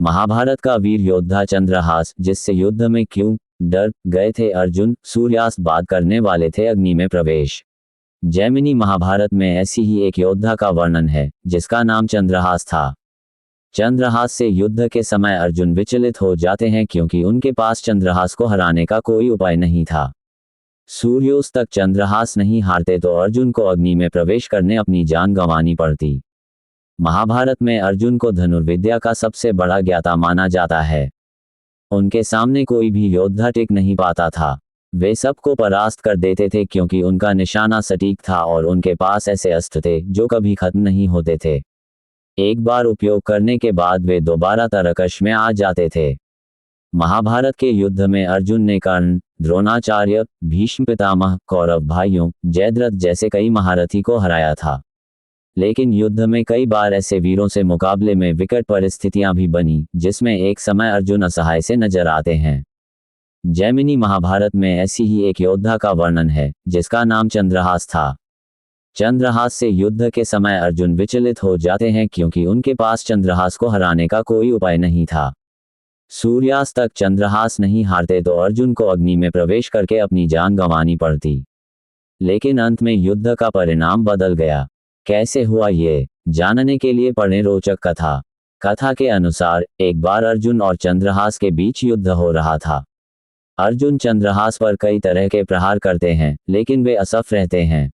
महाभारत का वीर योद्धा चंद्रहास, जिससे युद्ध में क्यों डर गए थे अर्जुन, सूर्यास्त बाद करने वाले थे अग्नि में प्रवेश। जैमिनी महाभारत में ऐसी ही एक योद्धा का वर्णन है जिसका नाम चंद्रहास था। चंद्रहास से युद्ध के समय अर्जुन विचलित हो जाते हैं क्योंकि उनके पास चंद्रहास को हराने का कोई उपाय नहीं था। सूर्योस्त तक चंद्रहास नहीं हारते तो अर्जुन को अग्नि में प्रवेश करने अपनी जान गंवानी पड़ती। महाभारत में अर्जुन को धनुर्विद्या का सबसे बड़ा ज्ञाता माना जाता है। उनके सामने कोई भी योद्धा टिक नहीं पाता था। वे सबको परास्त कर देते थे क्योंकि उनका निशाना सटीक था और उनके पास ऐसे अस्त्र थे जो कभी खत्म नहीं होते थे। एक बार उपयोग करने के बाद वे दोबारा तरकश में आ जाते थे। महाभारत के युद्ध में अर्जुन ने कर्ण, द्रोणाचार्य, भीष्म पितामह, कौरव भाइयों, जयद्रथ जैसे कई महारथी को हराया था। लेकिन युद्ध में कई बार ऐसे वीरों से मुकाबले में विकट परिस्थितियां भी बनी जिसमें एक समय अर्जुन असहाय से नजर आते हैं। जैमिनी महाभारत में ऐसी ही एक योद्धा का वर्णन है जिसका नाम चंद्रहास था। चंद्रहास से युद्ध के समय अर्जुन विचलित हो जाते हैं क्योंकि उनके पास चंद्रहास को हराने का कोई उपाय नहीं था। सूर्यास्त तक चंद्रहास नहीं हारते तो अर्जुन को अग्नि में प्रवेश करके अपनी जान गंवानी पड़ती। लेकिन अंत में युद्ध का परिणाम बदल गया। कैसे हुआ ये जानने के लिए पढ़ें रोचक कथा। कथा के अनुसार एक बार अर्जुन और चंद्रहास के बीच युद्ध हो रहा था। अर्जुन चंद्रहास पर कई तरह के प्रहार करते हैं लेकिन वे असफल रहते हैं।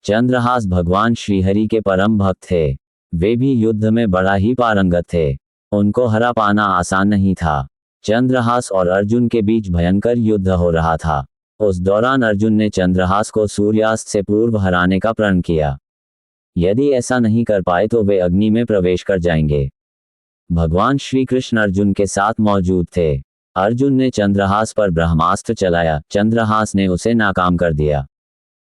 चंद्रहास भगवान श्रीहरि के परम भक्त थे। वे भी युद्ध में बड़ा ही पारंगत थे। उनको हरा पाना आसान नहीं था। चंद्रहास और अर्जुन के बीच भयंकर युद्ध हो रहा था। उस दौरान अर्जुन ने चंद्रहास को सूर्यास्त से पूर्व हराने का प्रण किया। यदि ऐसा नहीं कर पाए तो वे अग्नि में प्रवेश कर जाएंगे। भगवान श्री कृष्ण अर्जुन के साथ मौजूद थे। अर्जुन ने चंद्रहास पर ब्रह्मास्त्र चलाया। चंद्रहास ने उसे नाकाम कर दिया।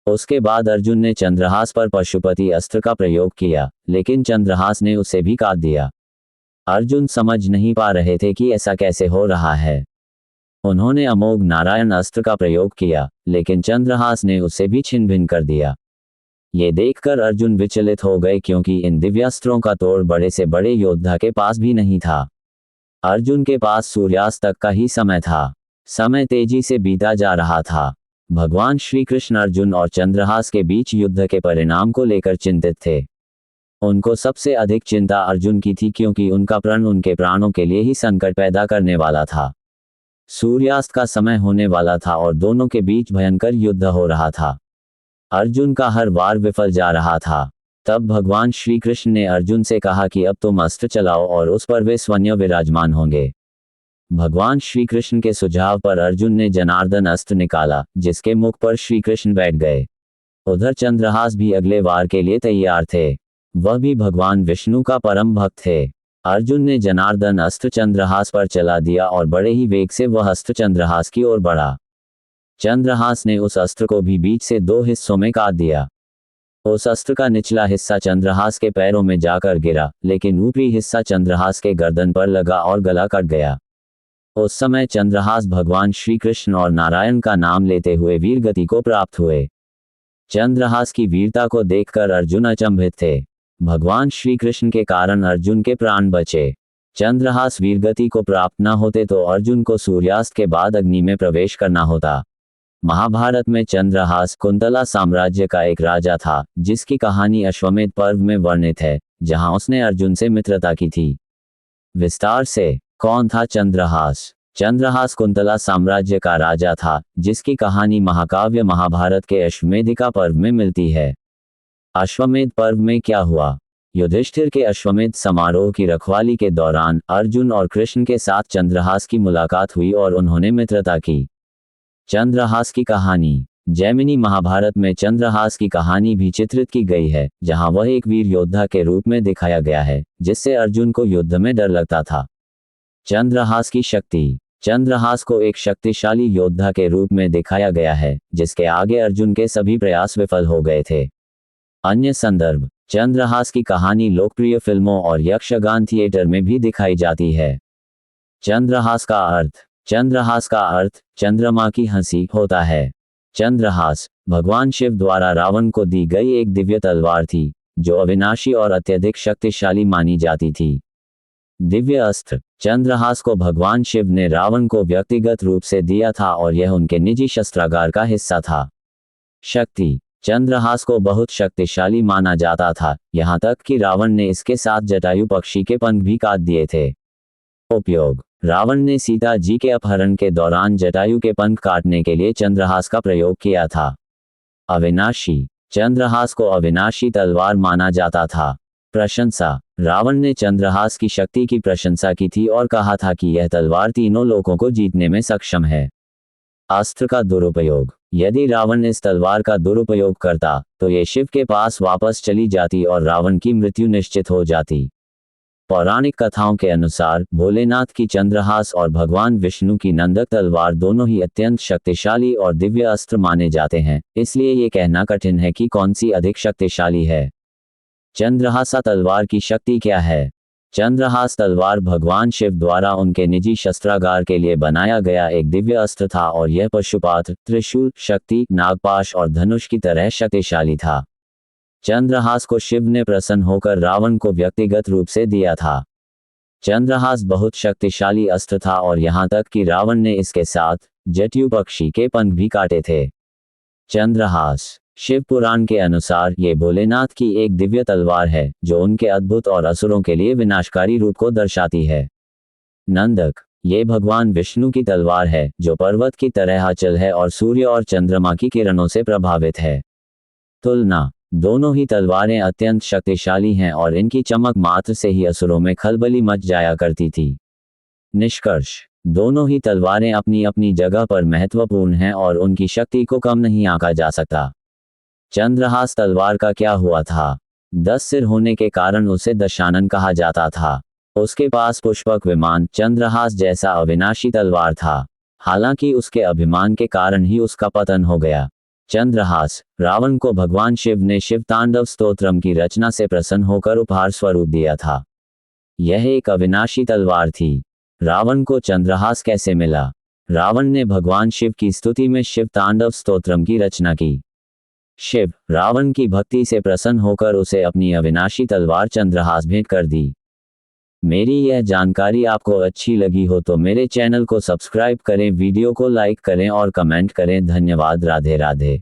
उसके बाद अर्जुन ने चंद्रहास पर पशुपति अस्त्र का प्रयोग किया लेकिन चंद्रहास ने उसे भी काट दिया। अर्जुन समझ नहीं पा रहे थे कि ऐसा कैसे हो रहा है। उन्होंने अमोघ नारायण अस्त्र का प्रयोग किया लेकिन चंद्रहास ने उसे भी छिन्न भिन्न कर दिया। ये देखकर अर्जुन विचलित हो गए क्योंकि इन दिव्यास्त्रों का तोड़ बड़े से बड़े योद्धा के पास भी नहीं था। अर्जुन के पास सूर्यास्त तक का ही समय था। समय तेजी से बीता जा रहा था। भगवान श्री कृष्ण अर्जुन और चंद्रहास के बीच युद्ध के परिणाम को लेकर चिंतित थे। उनको सबसे अधिक चिंता अर्जुन की थी क्योंकि उनका प्रण उनके प्राणों के लिए ही संकट पैदा करने वाला था। सूर्यास्त का समय होने वाला था और दोनों के बीच भयंकर युद्ध हो रहा था। अर्जुन का हर वार विफल जा रहा था। तब भगवान श्री कृष्ण ने अर्जुन से कहा कि अब तुम अस्त्र चलाओ और उस पर वे स्वयं विराजमान होंगे। भगवान श्री कृष्ण के सुझाव पर अर्जुन ने जनार्दन अस्त्र निकाला जिसके मुख पर श्री कृष्ण बैठ गए। उधर चंद्रहास भी अगले वार के लिए तैयार थे। वह भी भगवान विष्णु का परम भक्त थे। अर्जुन ने जनार्दन अस्त्र चंद्रहास पर चला दिया और बड़े ही वेग से वह अस्त्र चंद्रहास की ओर बढ़ा। चंद्रहास ने उस अस्त्र को भी बीच से दो हिस्सों में काट दिया। उस अस्त्र का निचला हिस्सा चंद्रहास के पैरों में जाकर गिरा लेकिन ऊपरी हिस्सा चंद्रहास के गर्दन पर लगा और गला कट गया। उस समय चंद्रहास भगवान श्री कृष्ण और नारायण का नाम लेते हुए वीर गति को प्राप्त हुए। चंद्रहास की वीरता को देखकर अर्जुन अचंभित थे। भगवान श्री कृष्ण के कारण अर्जुन के प्राण बचे। चंद्रहास वीरगति को प्राप्त न होते तो अर्जुन को सूर्यास्त के बाद अग्नि में प्रवेश करना होता। महाभारत में चंद्रहास कुंतला साम्राज्य का एक राजा था जिसकी कहानी अश्वमेध पर्व में वर्णित है, जहां उसने अर्जुन से मित्रता की थी। विस्तार से कौन था चंद्रहास? चंद्रहास कुंतला साम्राज्य का राजा था जिसकी कहानी महाकाव्य महाभारत के अश्वमेधिका पर्व में मिलती है। अश्वमेध पर्व में क्या हुआ? युधिष्ठिर के अश्वमेध समारोह की रखवाली के दौरान अर्जुन और कृष्ण के साथ चंद्रहास की मुलाकात हुई और उन्होंने मित्रता की। चंद्रहास की कहानी। जैमिनी महाभारत में चंद्रहास की कहानी भी चित्रित की गई है, जहां वह एक वीर योद्धा के रूप में दिखाया गया है जिससे अर्जुन को युद्ध में डर लगता था। चंद्रहास की शक्ति। चंद्रहास को एक शक्तिशाली योद्धा के रूप में दिखाया गया है जिसके आगे अर्जुन के सभी प्रयास विफल हो गए थे। अन्य संदर्भ। चंद्रहास की कहानी लोकप्रिय फिल्मों और यक्षगान थिएटर में भी दिखाई जाती है। चंद्रहास का अर्थ। चंद्रहास का अर्थ चंद्रमा की हंसी होता है। चंद्रहास भगवान शिव द्वारा रावण को दी गई एक दिव्य तलवार थी जो अविनाशी और अत्यधिक शक्तिशाली मानी जाती थी। दिव्य अस्त्र। चंद्रहास को भगवान शिव ने रावण को व्यक्तिगत रूप से दिया था और यह उनके निजी शस्त्रागार का हिस्सा था। शक्ति। चंद्रहास को बहुत शक्तिशाली माना जाता था, यहाँ तक कि रावण ने इसके साथ जटायु पक्षी के पंख भी काट दिए थे। उपयोग। रावण ने सीता जी के अपहरण के दौरान जटायु के पंख काटने के लिए चंद्रहास का प्रयोग किया था। अविनाशी। चंद्रहास को अविनाशी तलवार माना जाता था। प्रशंसा। रावण ने चंद्रहास की शक्ति की प्रशंसा की थी और कहा था कि यह तलवार तीनों लोकों को जीतने में सक्षम है। अस्त्र का दुरुपयोग। यदि रावण इस तलवार का दुरुपयोग करता तो ये शिव के पास वापस चली जाती और रावण की मृत्यु निश्चित हो जाती। पौराणिक कथाओं के अनुसार भोलेनाथ की चंद्रहास और भगवान विष्णु की नंदक तलवार दोनों ही अत्यंत शक्तिशाली और दिव्य अस्त्र माने जाते हैं, इसलिए ये कहना कठिन है कि कौन सी अधिक शक्तिशाली है। चंद्रहासा तलवार की शक्ति क्या है? चंद्रहास तलवार भगवान शिव द्वारा उनके निजी शस्त्रागार के लिए बनाया गया एक दिव्य अस्त्र था और यह पशुपात्र, त्रिशूल, शक्ति, नागपाश और धनुष की तरह शक्तिशाली था। चंद्रहास को शिव ने प्रसन्न होकर रावण को व्यक्तिगत रूप से दिया था। चंद्रहास बहुत शक्तिशाली अस्त्र था और यहाँ तक कि रावण ने इसके साथ जटायु पक्षी के पंख भी काटे थे। चंद्रहास। शिव पुराण के अनुसार ये भोलेनाथ की एक दिव्य तलवार है जो उनके अद्भुत और असुरों के लिए विनाशकारी रूप को दर्शाती है। नंदक। ये भगवान विष्णु की तलवार है जो पर्वत की तरह अचल है और सूर्य और चंद्रमा की किरणों से प्रभावित है। तुलना। दोनों ही तलवारें अत्यंत शक्तिशाली हैं और इनकी चमक मात्र से ही असुरों में खलबली मच जाया करती थी। निष्कर्ष। दोनों ही तलवारें अपनी अपनी जगह पर महत्वपूर्ण हैं और उनकी शक्ति को कम नहीं आंका जा सकता। चंद्रहास तलवार का क्या हुआ था? 10 सिर होने के कारण उसे दशानन कहा जाता था। उसके पास पुष्पक विमान चंद्रहास जैसा अविनाशी तलवार था, हालांकि उसके अभिमान के कारण ही उसका पतन हो गया। चंद्रहास। रावण को भगवान शिव ने शिव तांडव स्तोत्रम की रचना से प्रसन्न होकर उपहार स्वरूप दिया था। यह एक अविनाशी तलवार थी। रावण को चंद्रहास कैसे मिला? रावण ने भगवान शिव की स्तुति में शिव तांडव स्तोत्रम की रचना की। शिव रावण की भक्ति से प्रसन्न होकर उसे अपनी अविनाशी तलवार चंद्रहास भेंट कर दी। मेरी यह जानकारी आपको अच्छी लगी हो तो मेरे चैनल को सब्सक्राइब करें, वीडियो को लाइक करें और कमेंट करें। धन्यवाद। राधे राधे।